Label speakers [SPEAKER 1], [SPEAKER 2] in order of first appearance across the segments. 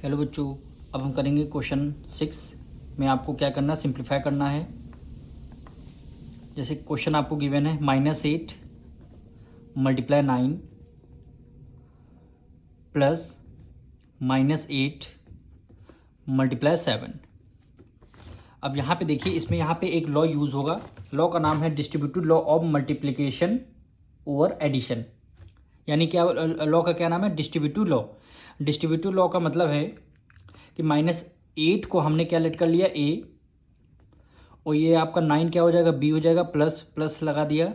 [SPEAKER 1] Hello बच्चों, अब हम करेंगे क्वेश्चन 6 में। आपको क्या करना, सिंप्लीफाई करना है। जैसे क्वेश्चन आपको गिवन है -8 मल्टीप्लाई 9 प्लस -8 मल्टीप्लाई 7। अब यहाँ पे देखिए, इसमें यहाँ पे एक लॉ यूज़ होगा। लॉ का नाम है distributive law of multiplication over addition. यानी क्या, लॉ का क्या नाम है? Distributive law. डिस्ट्रीब्यूटिव लॉ का मतलब है कि -8 को हमने क्या लेट कर लिया, ए, और ये आपका 9 क्या हो जाएगा, बी हो जाएगा, प्लस प्लस लगा दिया,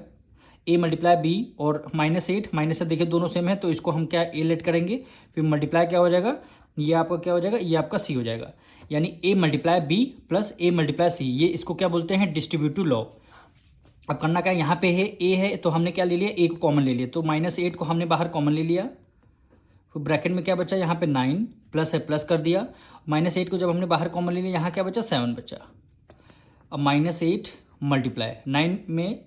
[SPEAKER 1] ए मल्टीप्लाई बी, और -8 -8 देखिए दोनों सेम है, तो इसको हम क्या ए लेट करेंगे, फिर मल्टीप्लाई क्या हो जाएगा, ये आपका क्या हो जाएगा, ये आपका सी हो जाएगा। यानी A multiply B plus A multiply C, ये इसको क्या बोलते हैं, डिस्ट्रीब्यूटिव लॉ। अब करना क्या है, यहाँ पे है ए है तो हमने क्या ले लिया, ए को कॉमन ले लिया, तो -8 को हमने बाहर कॉमन ले लिया। फिर ब्रैकेट में क्या बचा, यहाँ पे 9 प्लस है, प्लस कर दिया। -8 को जब हमने बाहर कॉमन ले लिया, यहाँ क्या बचा, 7 बचा। अब -8 मल्टीप्लाई 9 में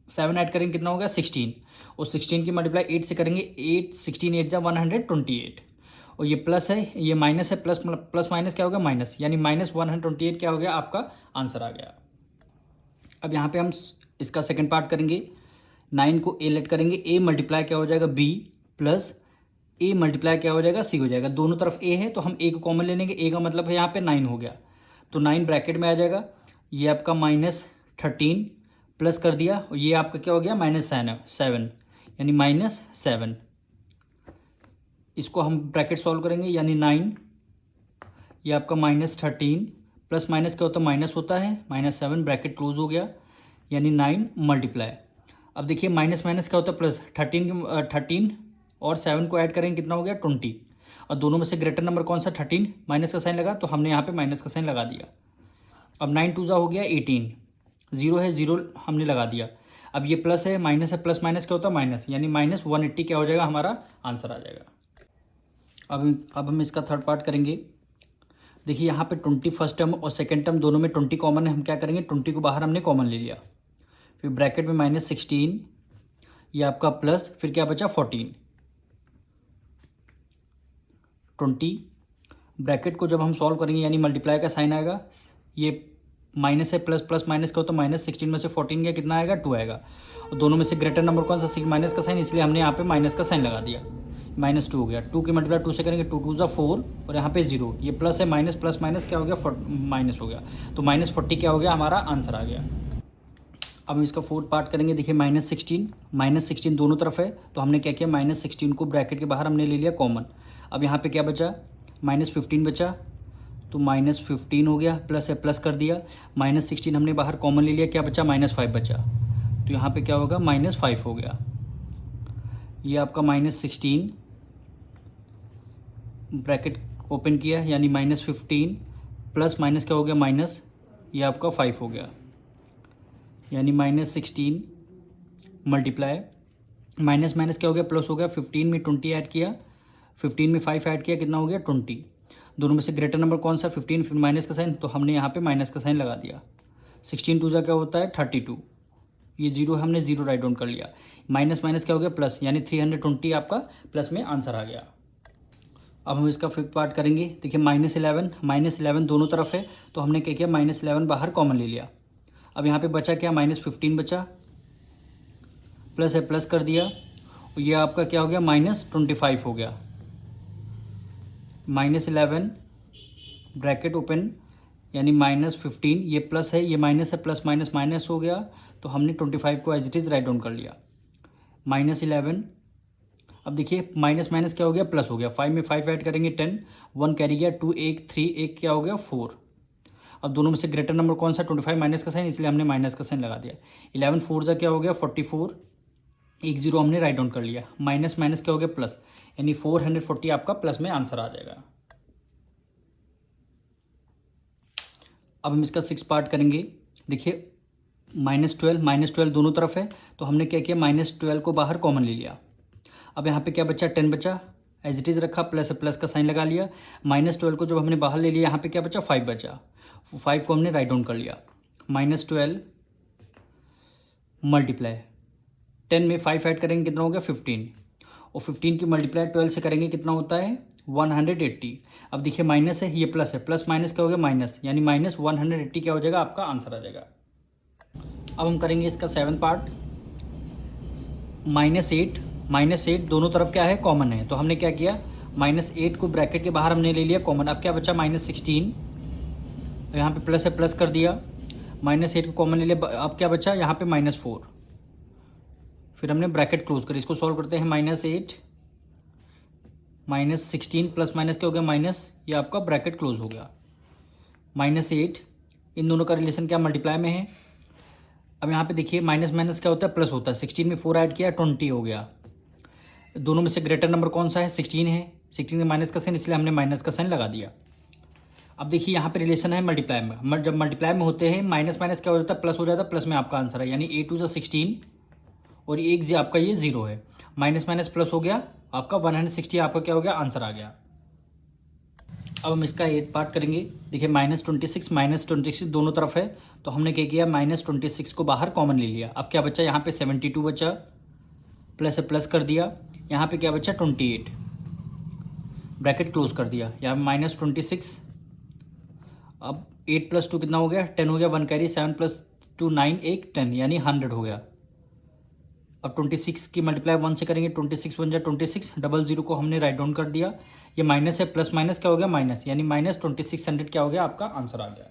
[SPEAKER 1] 7 ऐड करेंगे, कितना होगा, 16, और 16 की मल्टीप्लाई 8 से करेंगे, 8 16 8 जा 128, और ये प्लस है, ये माइनस है, प्लस प्लस माइनस क्या हो गया, माइनस, यानी -128 क्या हो गया, आपका आंसर आ गया। अब यहाँ पे हम इसका सेकंड पार्ट करेंगे। 9 को ए लेट करेंगे, ए मल्टीप्लाई क्या हो जाएगा, बी, प्लस ए मल्टीप्लाई क्या हो जाएगा, सी हो जाएगा। दोनों तरफ ए है तो हम ए को कॉमन ले लेंगे, ए का मतलब है यहाँ पे 9 हो गया, तो 9 ब्रैकेट में आ जाएगा। ये आपका -13 प्लस कर दिया, और ये आपका क्या हो गया, -7, यानी -7। इसको हम ब्रैकेट सॉल्व करेंगे, यानी 9, ये आपका -13 प्लस माइनस क्या होता है, माइनस होता है, -7 ब्रैकेट क्लोज हो गया, यानी 9 मल्टीप्लाई। अब देखिए माइनस माइनस क्या होता है, प्लस 13 और 7 को ऐड करेंगे, कितना हो गया, 20, और दोनों में से ग्रेटर नंबर कौन सा, 13, माइनस का साइन लगा, तो हमने यहाँ पे माइनस का साइन लगा दिया। अब 9 2 हो गया 18, जीरो है, जीरो हमने लगा दिया। अब ये प्लस है, माइनस है, प्लस माइनस क्या होता है, माइनस, यानी -180 क्या हो जाएगा, हमारा आंसर आ जाएगा। अब हम इसका थर्ड पार्ट करेंगे। देखिए यहाँ पे 20 फर्स्ट टर्म और सेकेंड टर्म दोनों में 20 कॉमन है, हम क्या करेंगे, 20 को बाहर हमने कॉमन ले लिया, फिर ब्रैकेट में -16, ये आपका प्लस, फिर क्या बचा, 14, 20 ब्रैकेट को जब हम सॉल्व करेंगे, यानी मल्टीप्लाई का साइन आएगा, ये माइनस है, प्लस प्लस माइनस का हो तो -16 में से 14 गया, कितना आएगा, 2 आएगा, और दोनों में से ग्रेटर नंबर कौन सा, माइनस का साइन, इसलिए हमने यहाँ पे माइनस का साइन लगा दिया, -2 हो गया। 2 की मल्टीप्लाई 2 से करेंगे, 2 2 ज़ा 4, और यहाँ पे 0, ये प्लस है, माइनस प्लस माइनस क्या हो गया, माइनस हो गया, तो -40 क्या हो गया, हमारा आंसर आ गया। अब हम इसका फोर्थ पार्ट करेंगे। देखिए -16 दोनों तरफ है, तो हमने क्या किया, -16 को ब्रैकेट के बाहर हमने ले लिया कॉमन। अब यहाँ पे क्या बचा, -15 बचा, तो -15 हो गया, प्लस है, प्लस कर दिया, -16 हमने बाहर कॉमन ले लिया, क्या बचा, -5 बचा, तो यहाँ पे क्या होगा, -5 हो गया। ये आपका -16 ब्रैकेट ओपन किया, यानी -15 प्लस माइनस क्या हो गया, माइनस, ये आपका 5 हो गया, यानी -16 मल्टीप्लाई, माइनस माइनस क्या हो गया, प्लस हो गया, 15 में 20 ऐड किया, 15 में 5 ऐड किया, कितना हो गया, 20, दोनों में से ग्रेटर नंबर कौन सा, 15, फिर माइनस का साइन, तो हमने यहाँ पे माइनस का साइन लगा दिया। 16 2 क्या होता है, 32, ये जीरो, हमने जीरो राइट डाउन कर लिया, माइनस माइनस क्या हो गया, प्लस, यानी 320 आपका प्लस में आंसर आ गया। अब हम इसका फिफ्थ पार्ट करेंगे। देखिए -11 दोनों तरफ है, तो हमने क्या किया, -11 बाहर कॉमन ले लिया। अब यहाँ पे बचा क्या, -15 बचा, प्लस है, प्लस कर दिया, और ये आपका क्या हो गया, -25 हो गया। -11 ब्रैकेट ओपन, यानी -15, ये प्लस है, ये माइनस है, प्लस माइनस माइनस हो गया, तो हमने 25 को as it is write down कर लिया। -11, अब देखिए माइनस माइनस क्या हो गया, प्लस हो गया, 5 में 5 ऐड करेंगे, 10, 1 कैरी गया, 2 1 3 1 क्या हो गया, 4। अब दोनों में से ग्रेटर नंबर कौन सा, 25 माइनस का साइन, इसलिए हमने माइनस का साइन लगा दिया। 11 4 जा क्या हो गया, 44, 1 0 हमने राइट डाउन कर लिया, माइनस माइनस क्या हो गया, प्लस, यानी 440 आपका प्लस में आंसर आ जाएगा। अब हम इसका 6 पार्ट करेंगे। देखिए -12 दोनों तरफ है, तो हमने क्या किया, -12 को बाहर कॉमन ले लिया। अब यहाँ पे क्या बचा, 10 बचा, एज इट इज़ रखा, प्लस प्लस का साइन लगा लिया। -12 को जब हमने बाहर ले लिया, यहाँ पे क्या बचा, 5 बचा, 5 को हमने राइट डाउन कर लिया। -12 मल्टीप्लाई 10 में 5 ऐड करेंगे, कितना हो गया, 15, और 15 की मल्टीप्लाई 12 से करेंगे, कितना होता है, 180। अब देखिए माइनस है, ये प्लस है, प्लस माइनस क्या हो गया माइनस, यानी माइनस 180 क्या हो जाएगा आपका आंसर आ जाएगा। अब हम करेंगे इसका 7th पार्ट। -8 दोनों तरफ क्या है कॉमन है, तो हमने क्या किया -8 को ब्रैकेट के बाहर हमने ले लिया कॉमन। अब क्या बचा -16, यहाँ पे प्लस है प्लस कर दिया, -8 को कॉमन ले लिया, अब क्या बचा यहाँ पे -4, फिर हमने ब्रैकेट क्लोज कर। इसको सॉल्व करते हैं, -8 -16 प्लस माइनस क्या हो गया माइनस, ये आपका ब्रैकेट क्लोज हो गया। -8 इन दोनों का रिलेशन क्या मल्टीप्लाई में है। अब यहाँ पे देखिए माइनस माइनस क्या होता है प्लस होता है, 16 में 4 ऐड किया 20 हो गया। दोनों में से ग्रेटर नंबर कौन सा है 16 है, 16 में माइनस का साइन, इसलिए हमने माइनस का साइन लगा दिया। अब देखिए यहाँ पे रिलेशन है मल्टीप्लाई में, जब मल्टीप्लाई में होते हैं माइनस माइनस क्या हो जाता है प्लस हो जाता है, प्लस में आपका आंसर है, यानी 8 2 16 और एक जी आपका ये 0 है, माइनस माइनस प्लस हो गया आपका 160, आपका क्या हो गया आंसर आ गया। अब हम इसका 8th पार्ट करेंगे। देखिए -26 दोनों तरफ है, तो हमने क्या किया -26 को बाहर कॉमन ले लिया। अब क्या बचा यहाँ पे 72 बचा, प्लस है प्लस कर दिया, यहाँ पे क्या बचा 28, ब्रैकेट क्लोज कर दिया, यहाँ -26। अब 8 + 2 कितना हो गया 10 हो गया, 1 कैरी, 7 + 2 9 1 10 यानी 100 हो गया। अब 26 की मल्टीप्लाई 1 से करेंगे, 26 1 जा 26, 00 को हमने राइट डाउन कर दिया, ये माइनस है प्लस माइनस क्या हो गया माइनस, यानी -2600 क्या हो गया आपका आंसर आ गया।